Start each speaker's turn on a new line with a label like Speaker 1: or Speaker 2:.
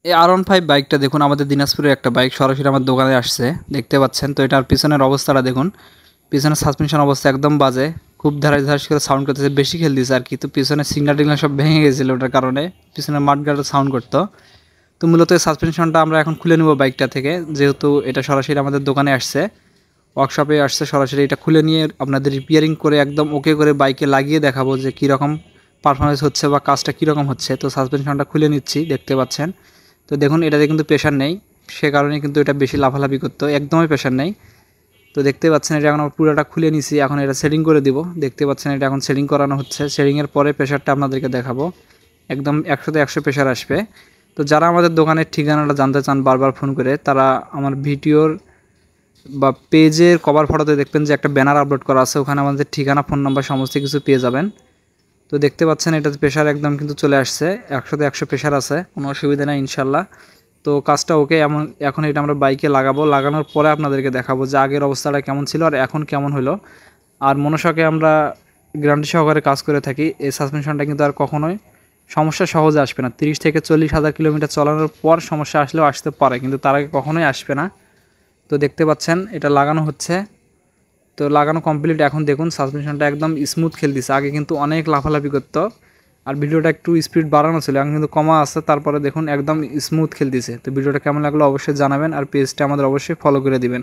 Speaker 1: এই R15 বাইকটা দেখুন আমাদের দিনাজপুরের একটা বাইক সরাসরি আমার দোকানে আসছে দেখতে পাচ্ছেন। তো এটার পিছনের অবস্থাটা দেখুন, পিছনের সাসপেনশন অবস্থা একদম বাজে, খুব ধারাস ধারাস করে সাউন্ড করতেছে, বেশি খেল দিয়েছে আর কি। তো পিছনে সিগনাল টিগনাল সব ভেঙে গেছিলো ওটার কারণে, পিছনের মাঠগাড়ও সাউন্ড করতো। তো মূলত এই সাসপেনশনটা আমরা এখন খুলে নেব বাইকটা থেকে, যেহেতু এটা সরাসরি আমাদের দোকানে আসছে, ওয়ার্কশপে আসছে। সরাসরি এটা খুলে নিয়ে আপনাদের রিপেয়ারিং করে একদম ওকে করে বাইকে লাগিয়ে দেখাবো যে কীরকম পারফরমেন্স হচ্ছে বা কাজটা কীরকম হচ্ছে। তো সাসপেনশনটা খুলে নিচ্ছি, দেখতে পাচ্ছেন। তো দেখুন এটাতে কিন্তু প্রেশার নেই, সে কারণে কিন্তু এটা বেশি লাফালাফি করতো, একদমই প্রেশার নেই। তো দেখতে পাচ্ছেন এটা এখন আমরা পুরোটা খুলে নিছি, এখন এটা সেটিং করে দিব। দেখতে পাচ্ছেন এটা এখন সেটিং করানো হচ্ছে, সেটিংয়ের পরে প্রেশারটা আপনাদেরকে দেখাবো, একদম 100তে 100 প্রেশার আসবে। তো যারা আমাদের দোকানের ঠিকানাটা জানতে চান বারবার ফোন করে, তারা আমার ভিডিওর বা পেজের কভার ফটোতে দেখবেন যে একটা ব্যানার আপলোড করা আছে, ওখানে আমাদের ঠিকানা, ফোন নাম্বার সমস্ত কিছু পেয়ে যাবেন। তো দেখতে পাচ্ছেন এটাতে প্রেশার একদম কিন্তু চলে আসছে, 100তে 100 প্রেশার আছে, কোনো অসুবিধা নেই ইনশাল্লাহ। তো কাজটা ওকে, এখন এটা আমরা বাইকে লাগাবো, লাগানোর পরে আপনাদেরকে দেখাবো যে আগের অবস্থাটা কেমন ছিল আর এখন কেমন হলো। আর মনোশকে আমরা গ্যারান্টি সহকারে কাজ করে থাকি, এই সাসপেনশনটা কিন্তু আর কখনোই সমস্যা সহজে আসবে না। 30 থেকে 40,000 কিলোমিটার চালানোর পর সমস্যা আসলেও আসতে পারে, কিন্তু তার আগে কখনোই আসবে না। তো দেখতে পাচ্ছেন এটা লাগানো হচ্ছে, তো লাগানো কমপ্লিট। এখন দেখুন সাসপেনশনটা একদম স্মুথ খেলতেছে, আগে কিন্তু অনেক লাফালাফি করতো আর ভিডিওটা একটু স্পিড বাড়ানো ছিল, এখন কিন্তু কমা আছে, তারপরে দেখুন একদম স্মুথ খেলতেছে। তো ভিডিওটা কেমন লাগলো অবশ্যই জানাবেন আর পেজটা আমাদের অবশ্যই ফলো করে দিবেন।